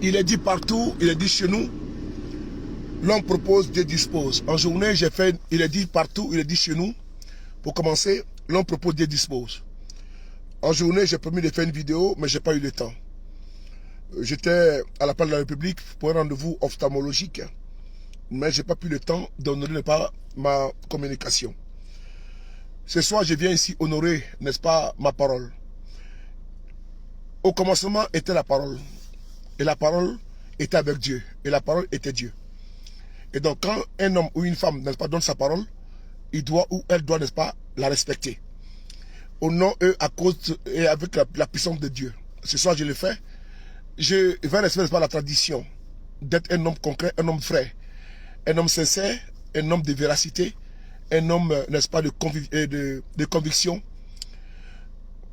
Il est dit partout, il est dit chez nous. L'homme propose, Dieu dispose. En journée, j'ai fait, il est dit partout, il est dit chez nous. Pour commencer, l'homme propose, Dieu dispose. En journée, j'ai promis de faire une vidéo, mais je n'ai pas eu le temps. J'étais à la place de la République pour un rendez-vous ophtalmologique, mais je n'ai pas pu le temps d'honorer pas ma communication. Ce soir, je viens ici honorer, n'est-ce pas, ma parole. Au commencement était la parole. Et la parole était avec Dieu. Et la parole était Dieu. Et donc, quand un homme ou une femme, n'est-ce pas, donne sa parole, il doit ou elle doit, n'est-ce pas, la respecter. Au nom, à cause et avec la puissance de Dieu. Ce soir, je le fais. Je vais respecter, n'est-ce pas, la tradition d'être un homme concret, un homme vrai, un homme sincère, un homme de véracité, un homme, n'est-ce pas, de conviction.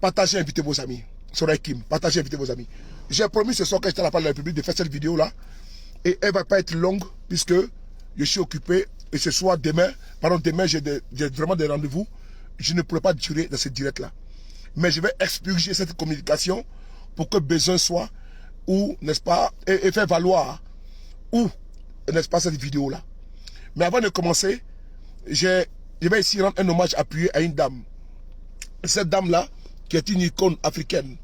Partagez, invitez vos amis. Soray Kim, partagez, invitez vos amis. J'ai promis ce soir quand j'étais à la place de la République de faire cette vidéo-là. Et elle ne va pas être longue puisque je suis occupé. Et ce soir, demain, j'ai vraiment des rendez-vous. Je ne pourrai pas durer dans cette direct-là. Mais je vais expurger cette communication pour que besoin soit, ou, n'est-ce pas, et faire valoir, ou, n'est-ce pas, cette vidéo-là. Mais avant de commencer, je vais ici rendre un hommage appuyé à une dame. Cette dame-là, qui est une icône africaine.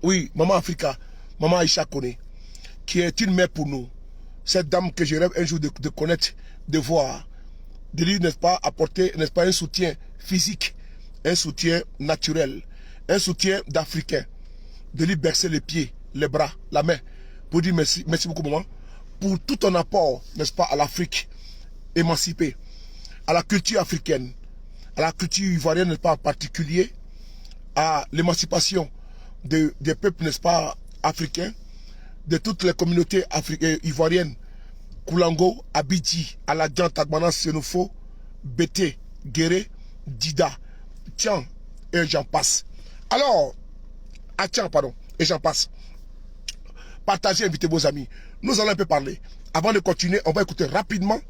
Oui, Maman Africa, Maman Aïcha Kone, qui est une mère pour nous. Cette dame que je rêve un jour de connaître, de voir, de lui, n'est-ce pas, apporter, n'est-ce pas, un soutien physique, un soutien naturel, un soutien d'Africain, de lui bercer les pieds, les bras, la main, pour dire merci, merci beaucoup, maman, pour tout ton apport, n'est-ce pas, à l'Afrique émancipée, à la culture africaine, à la culture ivoirienne, n'est-ce pas, en particulier, à l'émancipation des peuples, n'est-ce pas, africains, de toutes les communautés ivoiriennes, Koulango, Abidji, Aladjan, Tagmanan, Senofo, Bété, Guéré, Dida, Tian, et j'en passe. Alors, Tian, pardon, et j'en passe. Partagez, invitez vos amis. Nous allons un peu parler. Avant de continuer, on va écouter rapidement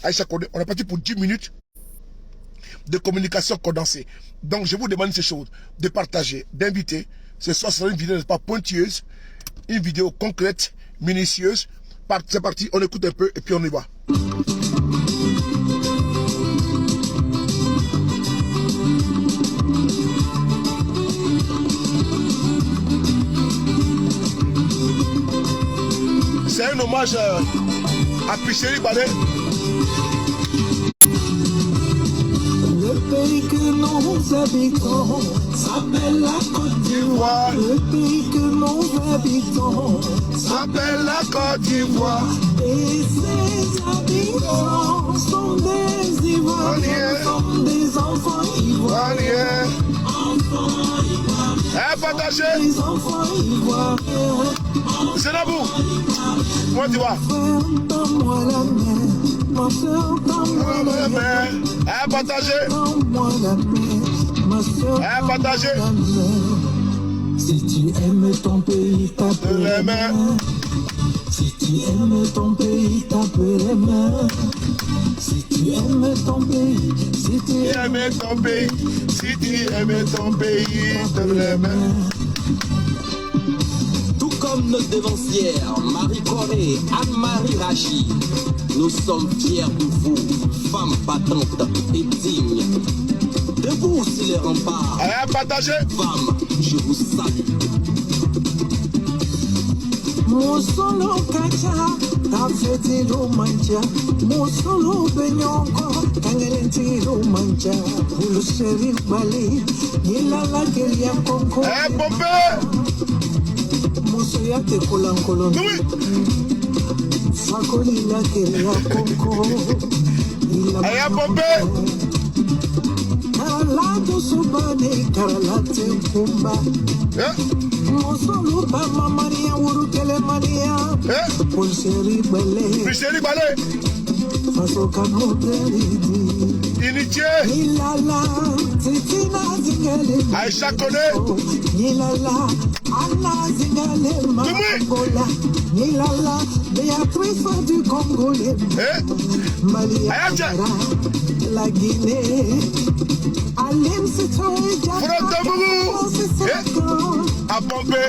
Aïcha Kone. On est parti pour 10 minutes de communication condensée. Donc, je vous demande ces choses, de partager, d'inviter. Ce soir, ce sera une vidéo, n'est-ce pas, pointilleuse, une vidéo concrète, minutieuse. C'est parti, on écoute un peu et puis on y va. C'est un hommage à Picheri Balé. Le pays que nous habitons s'appelle la Côte d'Ivoire. Le pays que nous habitons s'appelle la Côte d'Ivoire. Et ses habitants sont des Ivoiriens, sont des enfants ivoiriens. Enfants ivoiriens. Partagez. Des enfants ivoiriens. C'est là vous. Moi tu vois. Donne-moi la main. Ma soeur, donne-moi la main. Partagez. Donne-moi la main. Ma soeur, partagez. Si tu aimes ton pays, tape les mains. Si tu aimes ton pays, tape les mains. Si tu aimes ton pays, si tu aimes ton pays, si tu aimes ton pays, tape les mains. Tout comme nos dévancières, Marie Corée, Anne-Marie Rachid, nous sommes fiers de vous, femmes battantes et dignes. Debout sur les remparts, partagez. Femmes, je vous salue. Musolo kacha, tafeti lo mancha. Musolo benyongo, kangelenti lo mancha. Uluseri bali, nilala kelia konko. Pompé. Muso ya te kolankolon. Fakoli la kelia konko. Pompé. Karalato subane, karalate kumba. Musolo pa mamania urukele mania. Pulseri bale. Picheri Balé. Faso kano deridi. Initié. Nilala, titina zingale. Aïcha Kone. Nilala, Anna zingale Makola. Nilala, Béatrice du Congolais. Malia la Guinée. Alim Sitoé, à pomper.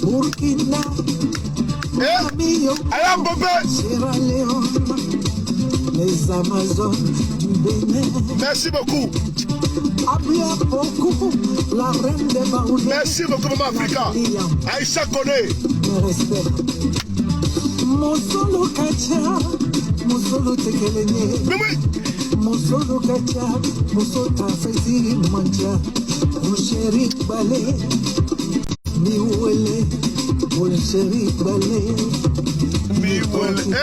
Burkina, Allez à pomper. Sierra Leone, les Amazones du Bénin. Merci beaucoup. Abia beaucoup, la reine des Baoulés. Merci beaucoup, Maman Africa. Aïcha Koné. Me respecte. Mosolo Kacha, Mosolo Tekelenye. Mais oui. Mosolo Kacha, Mosota Fezi Manja. Chéri Balé, Miwele, Chéri Balé. Miwele.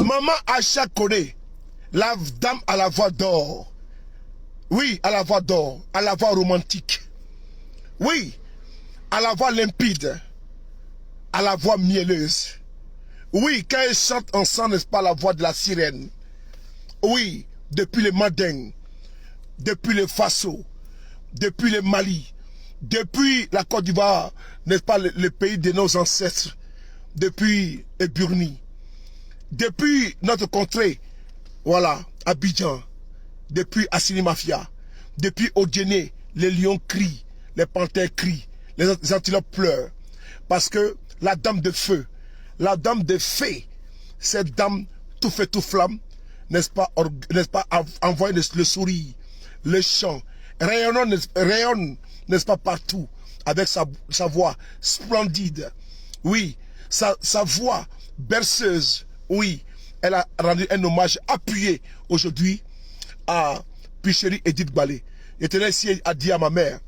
Maman Aïcha Koné, la dame à la voix d'or. Oui, à la voix d'or, à la voix romantique. Oui, à la voix limpide, à la voix mielleuse. Oui, quand ils chantent ensemble, n'est-ce pas, la voix de la sirène. Oui, depuis les Mandingues, depuis le Faso, depuis le Mali, depuis la Côte d'Ivoire, n'est-ce pas, le pays de nos ancêtres, depuis le Burni, depuis notre contrée, voilà, Abidjan, depuis Assini Mafia, depuis Odjené, les lions crient, les panthères crient, les antilopes pleurent. Parce que la dame de feu, la dame de fée, cette dame tout fait tout flamme, n'est-ce pas, envoie le sourire, le chant, rayonne, n'est-ce pas, partout, avec sa voix splendide. Oui, sa voix berceuse, oui, elle a rendu un hommage appuyé aujourd'hui à Picheri Edith Balé. Je tenais ici à dire à ma mère,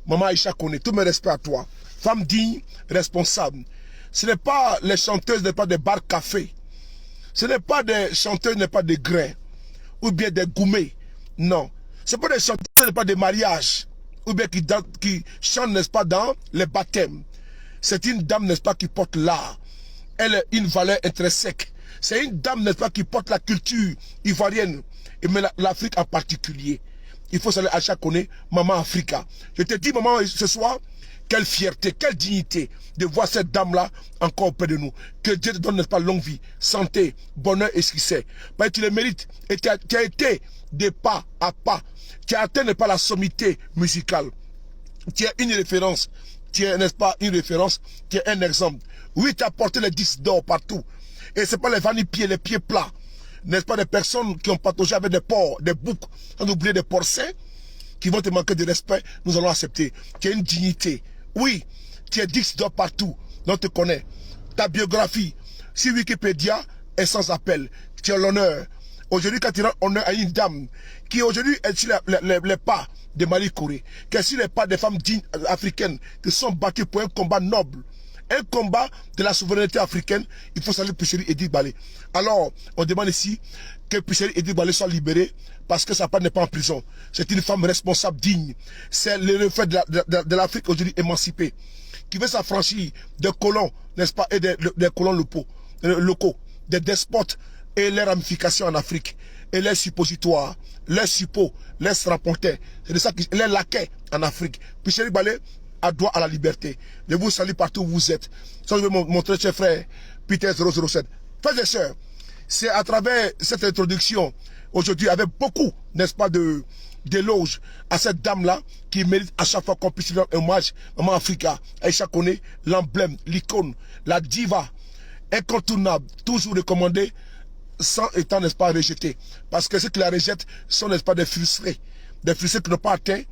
Maman Aïcha Koné, tout mes respects à toi, femme digne, responsable. Ce n'est pas les chanteuses, ce n'est pas des bars café. Ce n'est pas des chanteuses, ce n'est pas des grains, ou bien des gourmets. Non. Ce n'est pas des chanteuses, ce n'est pas des mariages, ou bien qui chantent, n'est-ce pas, dans les baptêmes. C'est une dame, n'est-ce pas, qui porte l'art. Elle a une valeur intrinsèque. C'est une dame, n'est-ce pas, qui porte la culture ivoirienne, et mais l'Afrique en particulier. Il faut saluer Aïcha Koné, Maman Africa. Je te dis, maman, ce soir, quelle fierté, quelle dignité de voir cette dame-là encore auprès de nous. Que Dieu te donne, n'est-ce pas, longue vie, santé, bonheur et succès. Parce que tu le mérites et tu as été de pas à pas. Tu as atteint, n'est-ce pas, la sommité musicale. Tu es une référence. Tu es, n'est-ce pas, une référence. Tu es un exemple. Oui, tu as porté les disques d'or partout. Et ce n'est pas les vanille-pieds, les pieds plats. N'est-ce pas, des personnes qui ont pataugé avec des porcs, des boucs, sans oublier des porcins, qui vont te manquer de respect, nous allons accepter. Tu as une dignité. Oui, tu es disque d'or partout. On te connaît. Ta biographie, si Wikipédia est sans appel, tu as l'honneur. Aujourd'hui, quand tu rends honneur à une dame qui aujourd'hui est sur les pas de Mali Corée, qui est sur les pas des femmes dignes africaines qui sont battues pour un combat noble, un combat de la souveraineté africaine, il faut saluer Picheri Edith Balé. Alors, on demande ici que Picheri Edith Balé soit libérée parce que sa part n'est pas en prison. C'est une femme responsable, digne. C'est le reflet de l'Afrique aujourd'hui émancipée, qui veut s'affranchir des colons, n'est-ce pas, et des colons locaux, des despotes et les ramifications en Afrique, et les suppositoires, les suppos, les strapontins. C'est de ça qu'ils les laquais en Afrique. Picheri Balé a droit à la liberté. Je vous salue partout où vous êtes. Ça, je vais montrer, cher frère, Peter 007. Frères et sœurs, c'est à travers cette introduction, aujourd'hui, avec beaucoup, n'est-ce pas, d'éloges à cette dame-là, qui mérite à chaque fois qu'on puisse lui rendre hommage, Maman Africa, Aïcha Koné, l'emblème, l'icône, la diva, incontournable, toujours recommandée, sans étant, n'est-ce pas, rejetée. Parce que ceux qui la rejettent sont, n'est-ce pas, des frustrés qui n'ont pas atteint,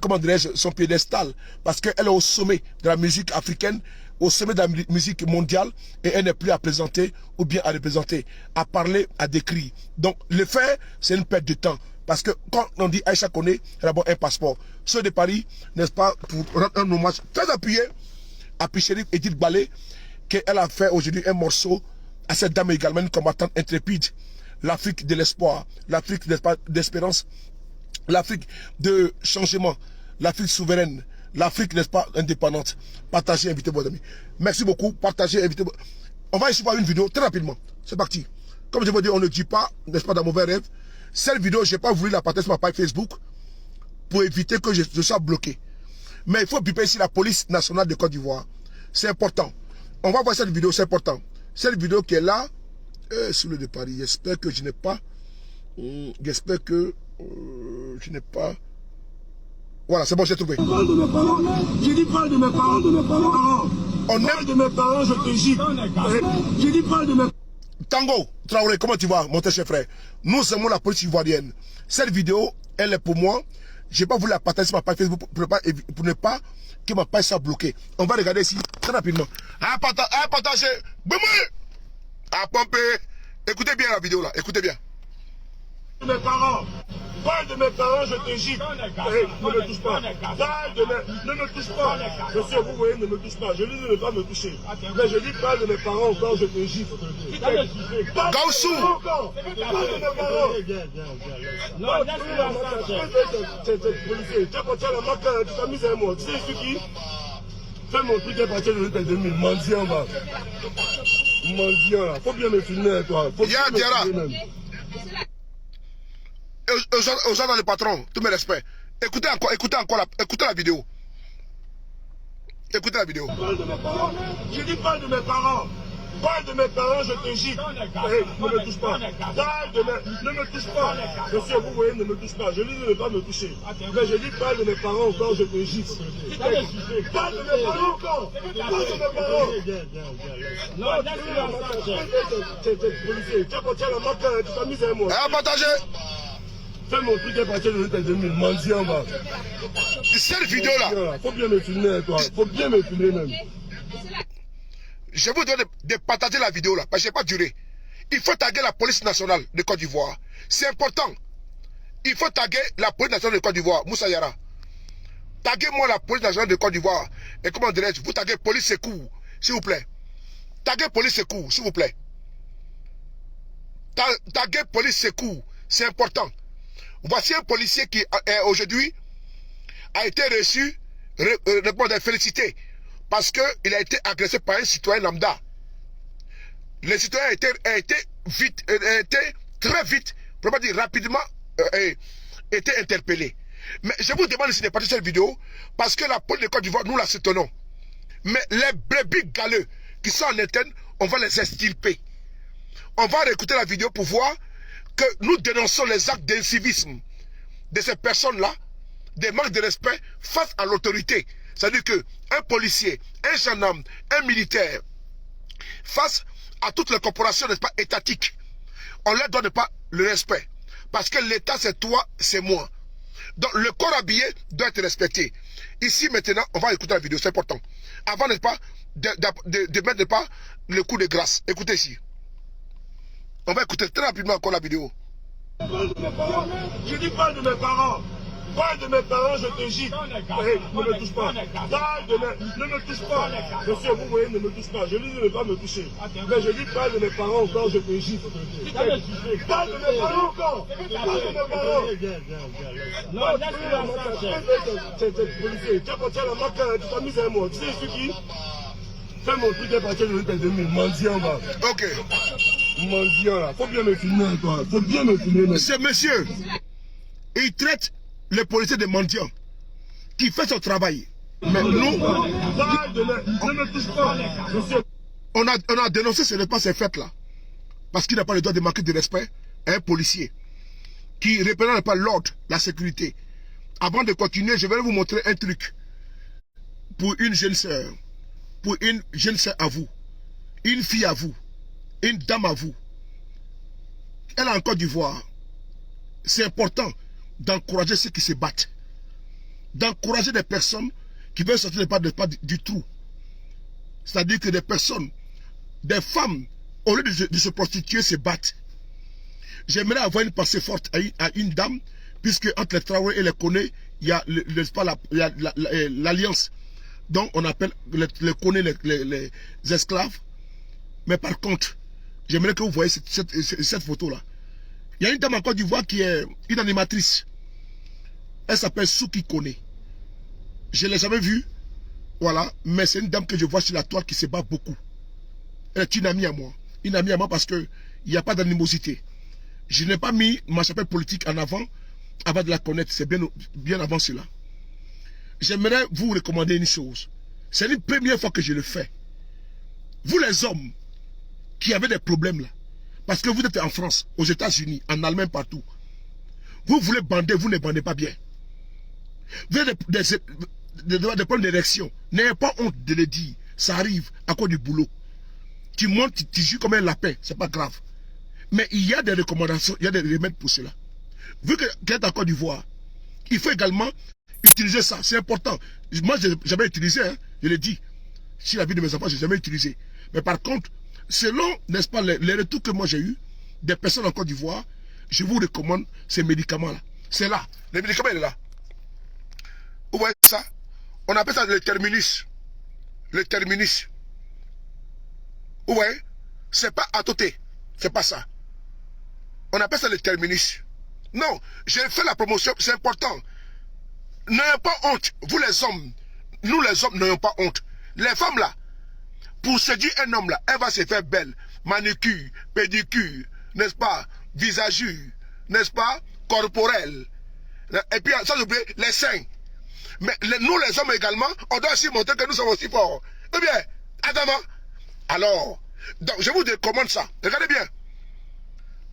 comment dirais-je, son piédestal, parce qu'elle est au sommet de la musique africaine, au sommet de la musique mondiale, et elle n'est plus à présenter ou bien à représenter, à parler, à décrire. Donc le faire, c'est une perte de temps, parce que quand on dit Aïcha Koné, elle a d'abord un passeport. Ceux de Paris, n'est-ce pas, pour rendre un hommage très appuyé à Picheri Edith Balé, qu'elle a fait aujourd'hui un morceau à cette dame également, une combattante intrépide, l'Afrique de l'espoir, l'Afrique d'espérance, l'Afrique de changement, l'Afrique souveraine, l'Afrique, n'est-ce pas, indépendante. Partagez, invitez vos amis. Merci beaucoup, partagez, invitez vos... On va ici voir une vidéo très rapidement. C'est parti. Comme je vous dis, on ne dit pas, n'est-ce pas, dans mauvais rêve. Cette vidéo, je n'ai pas voulu la partager sur ma page Facebook pour éviter que je sois bloqué. Mais il faut biper ici la police nationale de Côte d'Ivoire. C'est important. On va voir cette vidéo, c'est important. Cette vidéo qui est là, sur le de Paris. J'espère que je n'ai pas... J'espère que... je n'ai pas... Voilà, c'est bon, j'ai trouvé. Parle de mes parents. J'ai dit parle de mes parents, de mes parents. On Parle de mes parents, je te gifle. J'ai dit parle de mes Tango, Traoré, comment tu vas, mon cher frère? Nous sommes la police ivoirienne. Cette vidéo, elle est pour moi. Je n'ai pas voulu la partager sur ma page Facebook pour ne pas que ma page soit bloquée. On va regarder ici très rapidement. À partager. À pomper. Écoutez bien la vidéo là. Écoutez bien. mes parents. Parle de mes parents, je te gifle. Ne me touche pas. Parle de mes... Ne me touche pas. Monsieur, vous voyez, ne me touche pas. Je lui dis de ne pas me toucher. Mais je dis parle de mes parents encore, je te gifle. Gaussou. Parle de mes parents. Non, c'est policier. Tu as porté la marque, tu t'as mis à moi. Tu sais ce qui? Fais mon truc à partir de l'hôtel 2000. Mendiant, va. Mendiant, là. Faut bien me filmer, toi. Faut bien me filmer, même. Aux gens dans le patron, tous mes respects. Écoutez la vidéo. Écoutez la vidéo. Parle de mes parents. Je dis parle de mes parents. Parle de mes parents, je te gifle. Ne me touche pas. Parle de mes... Ne me touche pas. Monsieur, vous voyez, ne me touche pas. Je lui dis de ne pas me toucher. Mais je dis parle de mes parents encore, je te gifle. Parle de mes parents encore. Parle de mes parents. Non, c'est policier. Tu as porté la marque, tu t'as mis à moi. À partager. Fais mon truc à partir de l'hôtel 2000. Mendiant, va. Cette vidéo là. Faut bien me filmer, toi. Faut bien me filmer, même. Je vous demande de partager la vidéo là, parce que je n'ai pas duré. Il faut taguer la police nationale de Côte d'Ivoire. C'est important. Il faut taguer la police nationale de Côte d'Ivoire. Moussa Yara. Taguez-moi la police nationale de Côte d'Ivoire. Et comment dirais-je? Vous taguez police secours, s'il vous plaît. Taguez police secours, s'il vous plaît. Taguez police secours. C'est important. Voici un policier qui, aujourd'hui, a été reçu, félicité. Parce qu'il a été agressé par un citoyen lambda. Le citoyen a été très vite, pour ne pas dire rapidement, été interpellé. Mais je vous demande ici de partager cette vidéo, parce que la police de Côte d'Ivoire, nous la soutenons. Mais les brebis galeux qui sont en interne, on va les extirper. On va réécouter la vidéo pour voir que nous dénonçons les actes d'incivisme de ces personnes-là, des manques de respect face à l'autorité. C'est-à-dire qu'un policier, un gendarme, un militaire, face à toutes les corporations, n'est-ce pas, étatiques, on leur donne pas le respect. Parce que l'État, c'est toi, c'est moi. Donc, le corps habillé doit être respecté. Ici, maintenant, on va écouter la vidéo, c'est important. Avant, n'est-ce pas, de mettre, n'est-ce pas, le coup de grâce. Écoutez ici. On va écouter très rapidement encore la vidéo. Parle de mes parents. Je dis parle de mes parents. Parle de mes parents, je te gifle. Ne me touche pas. Parle de mes... Ne me touche pas. Monsieur, vous voyez, ne me touche pas. Je lui dis de ne pas me toucher. Mais je dis parle de mes parents encore, je te gifle. Parle de mes parents encore. Parle de mes parents. Non, c'est policier. Tu as porté la marque, tu t'as mis à moi. Tu sais ce qui? Fais mon truc à partir de l'hôtel 2000. Mendiant, va. Ok. Mendiant, là. Faut bien me filmer, toi. Faut bien me filmer. Ce monsieur, il traite les policiers de mendiants qui fait son travail. Mais nous, ne me touche pas. on a dénoncé ce n'est pas ces faits-là. Parce qu'il n'a pas le droit de manquer de respect à un policier qui ne représente pas l'ordre, la sécurité. Avant de continuer, je vais vous montrer un truc. Pour une jeune sœur, à vous, une fille à vous, une dame à vous. Elle a en Côte d'Ivoire. C'est important d'encourager ceux qui se battent. D'encourager des personnes qui veulent sortir du trou. C'est-à-dire que des personnes, des femmes, au lieu de se prostituer, se battent. J'aimerais avoir une pensée forte à une dame, puisque entre les Traoré et les Koné, il y a l'alliance. Donc on appelle les Koné les esclaves. Mais par contre, j'aimerais que vous voyez cette photo-là. Il y a une dame en Côte d'Ivoire qui est une animatrice. Elle s'appelle Souki Koné. Je ne l'ai jamais vue. Voilà. Mais c'est une dame que je vois sur la toile qui se bat beaucoup. Elle est une amie à moi. Une amie à moi parce qu'il n'y a pas d'animosité. Je n'ai pas mis ma chapelle politique en avant de la connaître. C'est bien avant cela. J'aimerais vous recommander une chose. C'est une première fois que je le fais. Vous les hommes qui avez des problèmes là, parce que vous êtes en France, aux États-Unis, en Allemagne, partout. Vous voulez bander, vous ne bandez pas bien. Vous avez des problèmes d'érection. N'ayez pas honte de le dire. Ça arrive à cause du boulot. Tu montes, tu joues comme un lapin, c'est pas grave. Mais il y a des recommandations, il y a des remèdes pour cela. Vu que tu es en Côte d'Ivoire, il faut également utiliser ça, c'est important. Moi, je n'ai jamais utilisé, hein, je l'ai dit. Si la vie de mes enfants, je n'ai jamais utilisé. Mais par contre, selon, n'est-ce pas, les retours que moi j'ai eu des personnes en Côte d'Ivoire, je vous recommande ces médicaments-là. C'est là, le médicament il est là. Vous voyez ça? On appelle ça le terminus. Le terminus. Vous voyez? C'est pas à côté. C'est pas ça. On appelle ça le terminus. Non, j'ai fait la promotion, c'est important. N'ayez pas honte. Vous les hommes, nous les hommes n'ayons pas honte. Les femmes là, pour séduire un homme là, elle va se faire belle. Manucure, pédicure, n'est-ce pas? Visagure, n'est-ce pas? Corporelle. Et puis, sans oublier, les seins. Mais nous les hommes également, on doit aussi montrer que nous sommes aussi forts. Eh bien, Adama, alors, donc, je vous recommande ça. Regardez bien.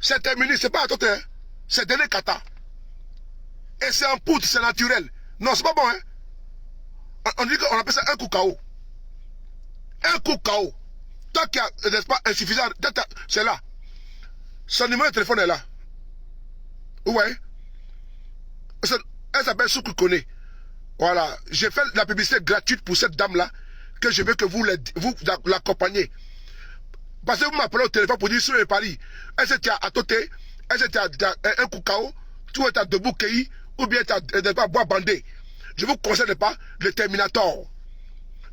C'est terminé, c'est pas à côté, hein. C'est donné kata. Et c'est en poudre, c'est naturel. Non, c'est pas bon, hein. On dit qu'on appelle ça un coup KO. Un coup KO. Tant qu'il y a, n'est-ce pas, insuffisant, c'est là. Son numéro de téléphone est là. Vous voyez? Elle s'appelle Soukou Kone. Voilà. J'ai fait la publicité gratuite pour cette dame-là, que je veux que vous l'accompagnez. Parce que vous m'appelez au téléphone pour dire sur les paris. Est-ce que tu es à côté? Est-ce que tu as un coup KO? Tu es à debout cueilli? Ou bien tu n'es pas bois bandé? Je vous conseille pas le Terminator.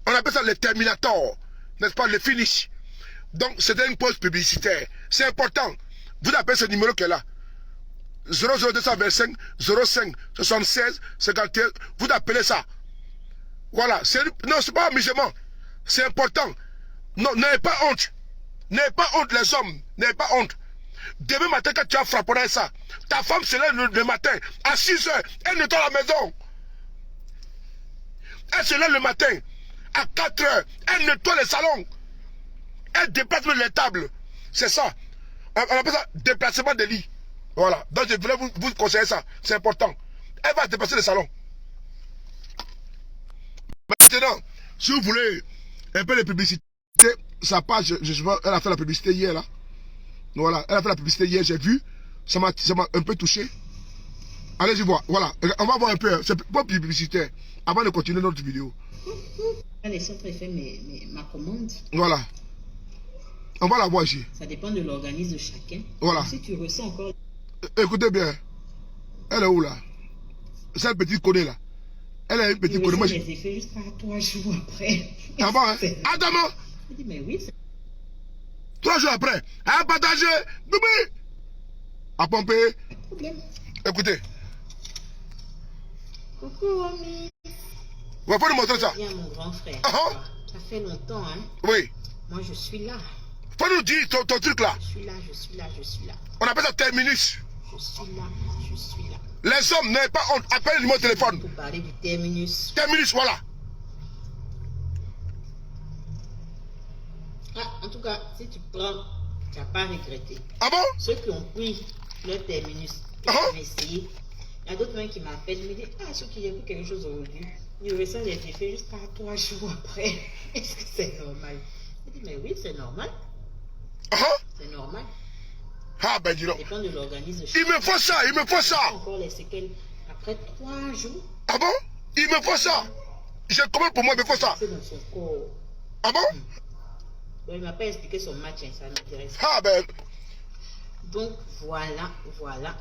On appelle ça le Terminator. N'est-ce pas? Le finish. Donc, c'était une pause publicitaire. C'est important. Vous appelez ce numéro qui est là. 00225 05 76 51. Vous appelez ça. Voilà. Non, c'est pas un amusement. C'est important. Non, n'ayez pas honte. N'ayez pas honte, les hommes. N'ayez pas honte. Demain matin, quand tu as frappé ça, ta femme se lève le matin à 6 h. Elle nettoie la maison. Elle se lève le matin à 4 h. Elle nettoie les salons. Elle déplace les tables. C'est ça. On appelle ça déplacement de lit. Voilà. Donc je voulais vous conseiller ça. C'est important. Elle va déplacer les salons. Maintenant, si vous voulez un peu de publicité, sa page, elle a fait la publicité hier là. Voilà, elle a fait la publicité hier, j'ai vu. Ça m'a un peu touché. Allez-y voir. Voilà. On va voir un peu. C'est pas publicitaire. Avant de continuer notre vidéo. Les centres fait ma commande. Voilà. On va la voir ici. Ça dépend de l'organisme de chacun. Voilà. Si tu ressens encore... Écoutez bien. Elle est où là? C'est une petite connaît là. Elle est une petite connaît. Moi, j'ai fait jusqu'à 3 jours après. Ah bon, hein? Adama! Je dis, mais oui. 3 jours après. À partager. Boubé! À pomper. Pas de problème. Écoutez. Coucou, ami. On va nous montrer ça. Viens, mon grand frère. Ça fait longtemps, hein? Oui. Moi, je suis là. Faut nous dire ton truc là. Je suis là, je suis là, je suis là. On appelle ça terminus. Je suis là, je suis là. Les hommes n'aient pas honte. Appelle le numéro de téléphone. Pour parler du terminus. Terminus, voilà. Ah, en tout cas, si tu prends, tu n'as pas regretté. Ah bon? Ceux qui ont pris leur terminus, qui ont essayé, il y a d'autres gens qui m'appellent, me disent, ah, ceux qui ont pris quelque chose aujourd'hui, ils ressentent les effets jusqu'à 3 jours après. Est-ce que c'est normal? Je dis, mais oui, c'est normal. C'est normal. Ah ben dis donc. Ça dépend de l'organisme. Il me faut ça, il me faut ça. Encore les séquelles après 3 jours. Ah bon? Il me faut ça. Je commande pour moi, il me faut ça. C'est dans son corps. Ah bon? Donc, il ne m'a pas expliqué son match, hein, ça m'intéresse. Ah ben. Donc voilà, voilà.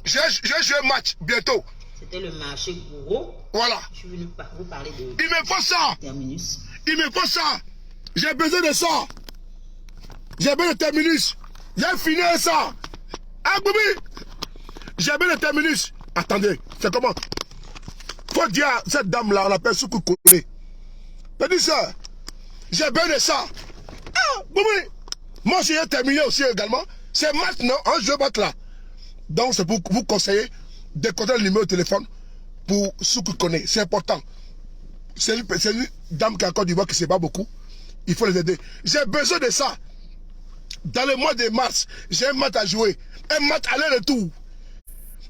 J'ai joué un match bientôt. C'était le marché Gouro. Voilà. Je suis venu vous parler de Il me faut ça. terminus. Il me faut ça. J'ai besoin de ça. J'ai besoin de terminus. J'ai fini ça. Ah, Boubi. J'ai besoin de terminus. Attendez, c'est comment? Faut dire à cette dame-là, on l'appelle Soukou Kone. Je dis ça. J'ai besoin de ça. Ah, Boubi. Moi, j'ai terminé aussi également. C'est maintenant, un jeu battre là. Donc, c'est pour vous conseiller de contacter le numéro de téléphone pour Soukou Kone. C'est important. C'est une dame qui a encore du voix qui ne sait pas beaucoup. Il faut les aider. J'ai besoin de ça. Dans le mois de mars, j'ai un match à jouer. Un match aller-retour.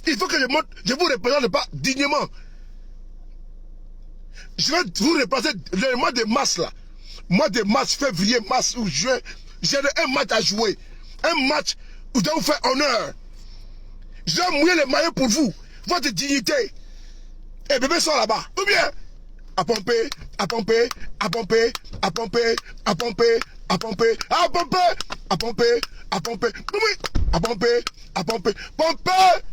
Il faut que je monte, je vous représente pas dignement. Je vais vous replacer le mois de mars là. Mois de mars, février, mars ou juin. J'ai un match à jouer. Un match où je vais vous faire honneur. Je vais mouiller les maillots pour vous. Votre dignité. Et bébé sont là-bas. Ou bien à pomper, à pomper, à pomper, à pomper, à pomper, à pomper, à pomper, à pomper, à pomper, à pomper, à pomper, pomper.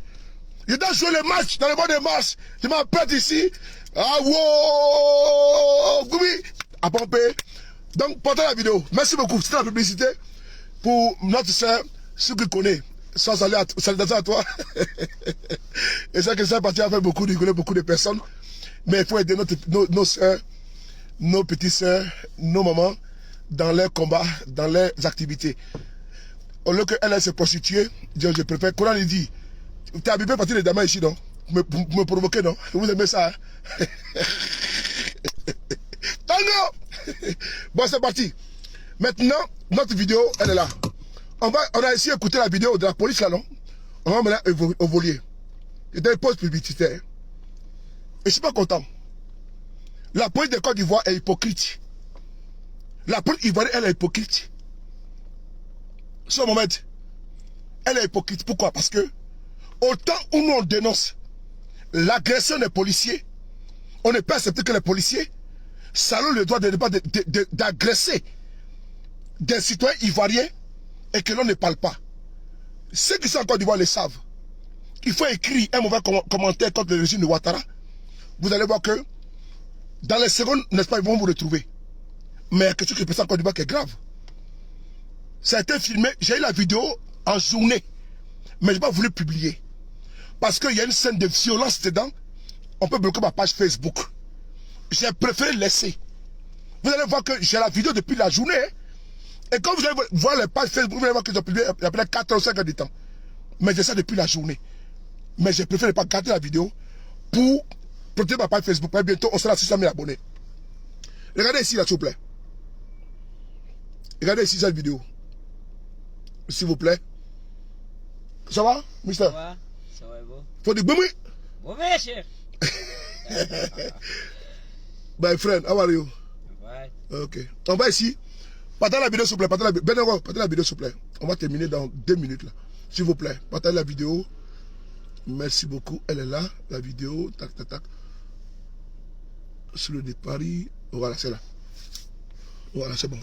Je dois jouer le match dans le mois de mars. Je m'appelle ici. Ah wow, oui, à pomper. Donc, pendant la vidéo, merci beaucoup. C'était la publicité pour notre soeur, ceux qui connaissent. Sans salutations à toi. Et ça que ça parti a fait beaucoup rigoler beaucoup de personnes. Mais il faut aider nos soeurs, nos petites soeurs, nos mamans dans leurs combats, dans leurs activités. Au lieu qu'elle se prostituer, je préfère. Coran il dit, tu es habitué partir des dames ici, non? Pour me provoquer, non? Vous aimez ça, hein? Bon, c'est parti. Maintenant, notre vidéo, elle est là. On a ici écouté la vidéo de la police là, non? On va maintenant évoluer. C'était une pause publicitaire. Et je ne suis pas content. La police de Côte d'Ivoire est hypocrite. La police ivoirienne, elle est hypocrite. Ce moment, elle est hypocrite. Pourquoi? Parce que, autant où nous on dénonce l'agression des policiers, on ne peut pas accepter que les policiers salon le droit d'agresser des citoyens ivoiriens et que l'on ne parle pas. Ceux qui sont en Côte d'Ivoire le savent. Il faut écrire un mauvais commentaire contre le régime de Ouattara. Vous allez voir que dans les secondes, n'est-ce pas, ils vont vous retrouver. Mais il y a quelque chose qui se passe en Côte d'Ivoire qui est grave. Ça a été filmé, j'ai eu la vidéo en journée, mais je n'ai pas voulu publier. Parce qu'il y a une scène de violence dedans, on peut bloquer ma page Facebook. J'ai préféré laisser. Vous allez voir que j'ai la vidéo depuis la journée. Et quand vous allez voir les pages Facebook, vous allez voir que j'ai publié il y a peut-être 4 ou 5 heures de temps. Mais j'ai ça depuis la journée. Mais j'ai préféré ne pas garder la vidéo pour protéger ma page Facebook. Bientôt, on sera à 600 000 abonnés. Regardez ici, là, s'il vous plaît. Regardez ici cette vidéo. S'il vous plaît. Ça va, mister? Ça va bon. Faut dire boum. Bon, cher. My friend, how are you? Ouais. Ok. On va ici. Partagez la vidéo, s'il vous plaît. Partagez la vidéo, s'il vous plaît. On va terminer dans 2 minutes, là. S'il vous plaît. Partagez la vidéo. Merci beaucoup. Elle est là, la vidéo. Tac, tac, tac. Sur le départ. Voilà, c'est là. Voilà, c'est bon.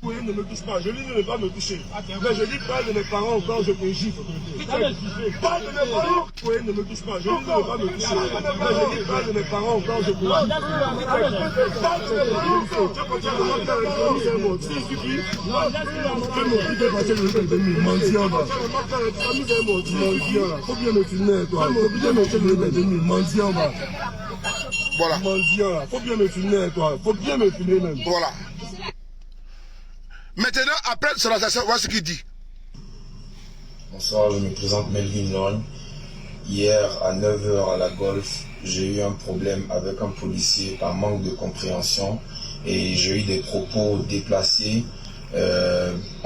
Oui, ne me touche pas. Je dis de ne pas me toucher. Mais je dis parle de mes parents quand je te gifle. Parle de mes parents. Oui, ne me touche pas. Je dis de ne pas me toucher. Mais je dis parle de mes parents quand je te gifle. Parle de mes parents. Tu vas continuer à faire un mot. Si il suffit, fais mon petit passer le jeu de nuit. Mendiant, là. Mendiant, là. Faut bien me filmer, toi. Faut bien me filmer de nuit. Mendiant, là. Voilà. Mendiant, là. Faut bien me filmer, toi. Faut bien me filmer, même. Voilà. Maintenant, après son arrestation, voilà ce qu'il dit. Bonsoir, je me présente Melvin Lorne. Hier à 9 h à la Golf, j'ai eu un problème avec un policier par manque de compréhension et j'ai eu des propos déplacés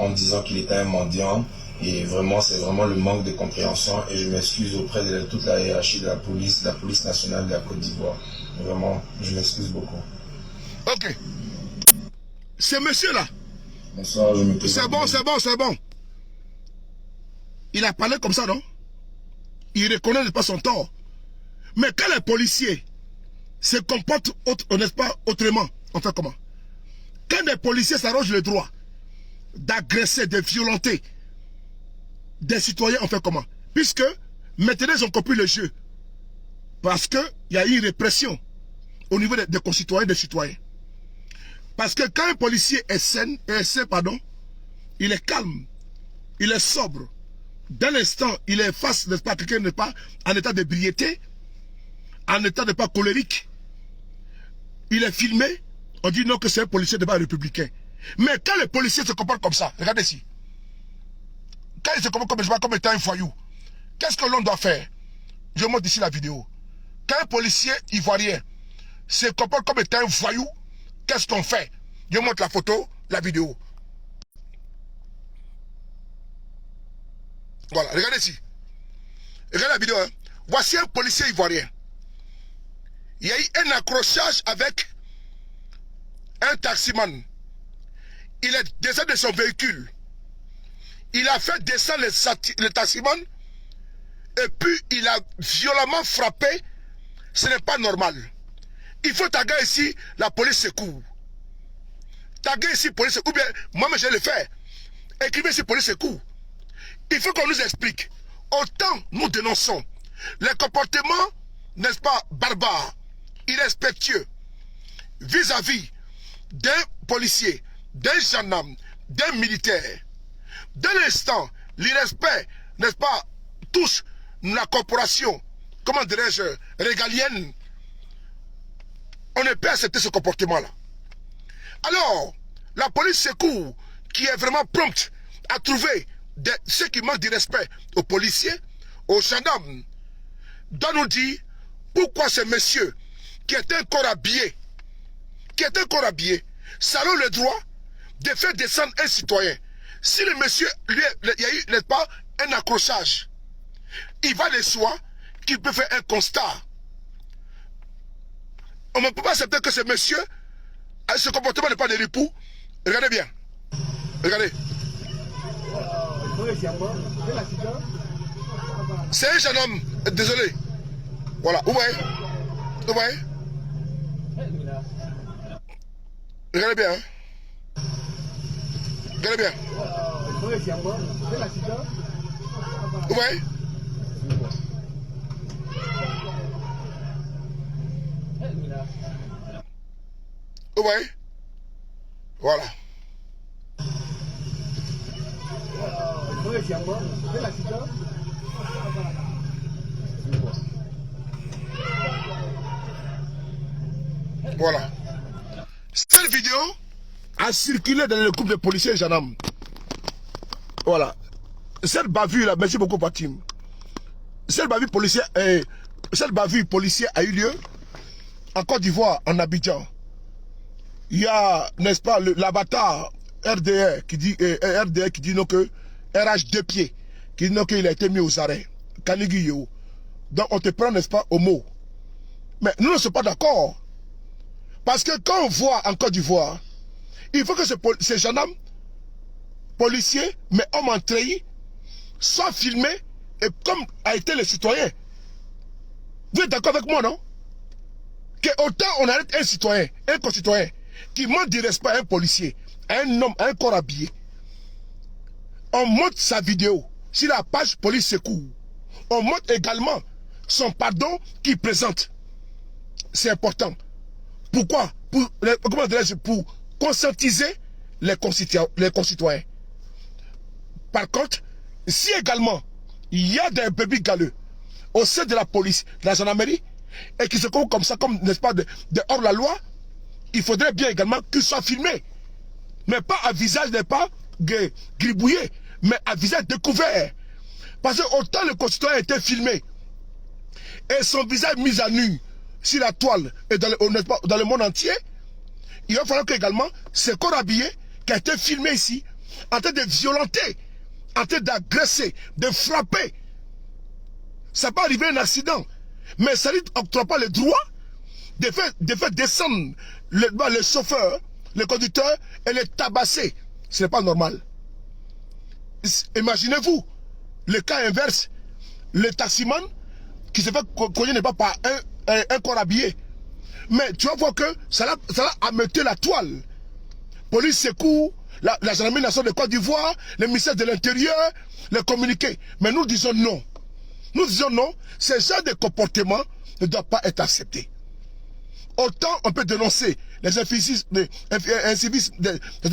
en disant qu'il était un mendiant et vraiment c'est vraiment le manque de compréhension et je m'excuse auprès de toute la hiérarchie de la police nationale de la Côte d'Ivoire. Vraiment, je m'excuse beaucoup. Ok. Ce monsieur-là. Bonsoir, je me présente. C'est bon. Il a parlé comme ça, non? Il reconnaît pas son tort. Mais quand les policiers se comportent, n'est-ce pas, autrement, on fait comment? Quand les policiers s'arrogent le droit d'agresser, de violenter des citoyens, on fait comment? Puisque maintenant ils ont compris le jeu. Parce qu'il y a eu une répression au niveau des concitoyens, des citoyens. Parce que quand un policier est sain, il est calme, il est sobre. D'un instant, il est face, n'est-ce pas, quelqu'un n'est pas en état de briété, en état de pas colérique. Il est filmé, on dit non que c'est un policier de pas républicain. Mais quand le policier se comporte comme ça, regardez ici. Quand il se comporte comme étant un voyou, qu'est-ce que l'on doit faire? Je montre ici la vidéo. Quand un policier ivoirien se comporte comme étant un voyou, qu'est-ce qu'on fait? Je montre la photo, la vidéo. Voilà, regardez ici. Regardez la vidéo. Hein. Voici un policier ivoirien. il y a eu un accrochage avec un taximan. Il est descendu de son véhicule. Il a fait descendre le taximan et puis il a violemment frappé. Ce n'est pas normal. Il faut taguer ici la police secours. Taguer ici police secours. Bien, moi, je vais le faire. Écrivez ici police secours. Il faut qu'on nous explique. Autant nous dénonçons les comportements, n'est-ce pas, barbares, irrespectueux, vis-à-vis d'un policier, d'un gendarme, d'un militaire. Dès l'instant, l'irrespect, n'est-ce pas, touche la corporation, comment dirais-je, régalienne, on ne peut accepter ce comportement-là. Alors, la police secours, qui est vraiment prompte à trouver ceux qui manquent de respect aux policiers, aux gendarmes, doit nous dire pourquoi ce monsieur qui est encore habillé, salue le droit de faire descendre un citoyen. Si le monsieur, lui, il y a eu, n'est-ce pas, un accrochage, il va de soi qu'il peut faire un constat. On ne peut pas accepter que ce monsieur, ce comportement n'est pas de l'époux. Regardez bien. Regardez. C'est un jeune homme. Désolé. Voilà. Vous voyez? Vous voyez? Regardez bien. Hein? Regardez bien. Vous voyez? Vous voyez? Voilà. Voilà. Cette vidéo a circulé dans le groupe de policiers et gendarmes. Voilà. Cette bavure là, merci beaucoup Fatim. Cette bavure policière a eu lieu en Côte d'Ivoire, en Abidjan. Il y a, n'est-ce pas, l'avatar RDR qui dit non que RH 2 pieds, qui dit non qu'il a été mis aux arrêts. Kanigi Yo. Donc on te prend, n'est-ce pas, au mot. Mais nous ne sommes pas d'accord. Parce que quand on voit en Côte d'Ivoire, il faut que ces gendarmes, policiers, mais hommes en treillis, soient filmés et comme a été les citoyens. Vous êtes d'accord avec moi, non? Que autant on arrête un citoyen, un concitoyen, qui manque de respect à un policier, à un homme, à un corps habillé, on montre sa vidéo sur la page police secours. On montre également son pardon qu'il présente. C'est important. Pourquoi? Pour conscientiser les concitoyens. Par contre, si également il y a des bébés galeux au sein de la police, de la gendarmerie, et qui se comportent comme ça, comme, n'est-ce pas, de hors la loi, il faudrait bien également qu'ils soient filmés. Mais pas à visage, n'est pas gribouillé, mais à visage découvert. Parce que autant le concitoyen a été filmé et son visage mis à nu sur la toile et dans le monde entier, il va falloir qu'également ce corps habillé qui a été filmé ici, en train de violenter, en train d'agresser, de frapper. Ça peut arriver un accident, mais ça n'octroie pas le droit de faire descendre le chauffeur, le conducteur et le tabasser. Ce n'est pas normal. Imaginez-vous le cas inverse, le taximan qui se fait cogner n'est pas par un corps habillé. Mais tu vas voir que ça va ameuter la toile. Police secours, la gendarmerie nationale de Côte d'Ivoire, le ministère de l'Intérieur, les communiqués. Mais nous disons non. Nous disons non, ce genre de comportement ne doit pas être accepté. Autant on peut dénoncer les incivismes des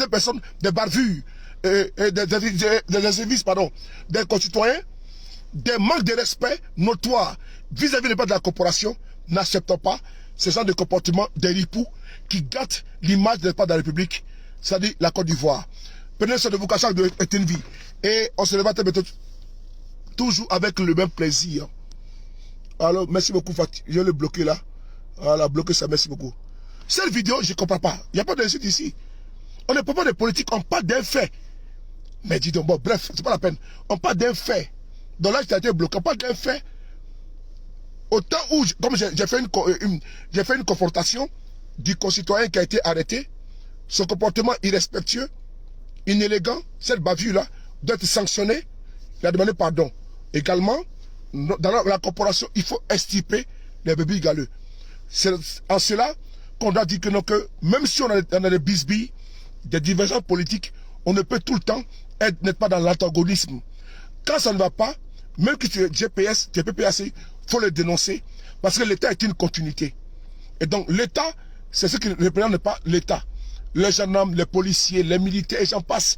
personnes, des bavures, des incivismes, pardon, des concitoyens, des manques de respect notoires vis-à-vis de la corporation, n'acceptons pas ce genre de comportement des ripoux qui gâtent l'image de la République, c'est-à-dire la Côte d'Ivoire. Prenez soin de vous, chaque est une vie. Et on se lève toujours avec le même plaisir. Alors, merci beaucoup, Fatih. Je vais le bloquer là. Voilà, bloquer ça, merci beaucoup. Cette vidéo, je ne comprends pas. Il n'y a pas d'insulte ici. On ne parle pas de politique, on parle d'un fait. Mais dis donc, bon, bref, c'est pas la peine. On parle d'un fait. Donc là, tu as été bloqué. On parle d'un fait. Au temps où, comme j'ai fait une confrontation du concitoyen qui a été arrêté, son comportement irrespectueux, inélégant, cette bavure-là, doit être sanctionné. Il a demandé pardon. Également, dans la corporation, il faut extirper les bébés galeux. C'est en cela qu'on doit dire que, non, que même si on a des bisbilles, des divergences politiques, on ne peut tout le temps n'être pas dans l'antagonisme. Quand ça ne va pas, même que tu es GPS, tu es PPAC, il faut le dénoncer parce que l'État est une continuité. Et donc l'État, c'est ce qui ne représente pas l'État. Les gendarmes, les policiers, les militaires, et j'en passe.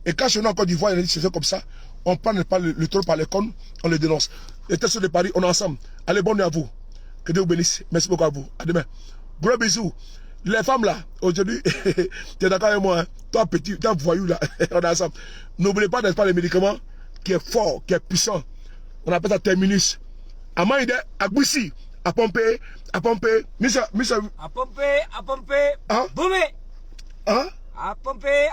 Et quand je suis en Côte d'Ivoire, il y a des choses comme ça, on prend le taureau par les cornes, on le dénonce. Les tests de Paris, on est ensemble. Allez, bonne nuit à vous. Que Dieu vous bénisse. Merci beaucoup à vous. À demain. Gros bisous. Les femmes là, aujourd'hui, tu es d'accord avec moi, hein? Toi petit, toi voyou là, on est ensemble. N'oubliez pas d'être pas les médicaments qui est fort, qui est puissant. On appelle ça terminus. À Maïde, à Gouissi, à pomper, Missa. À pomper, Hein? boumé. Hein? À pomper,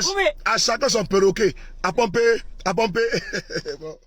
boumé. À chacun son perroquet. À pomper. Bon.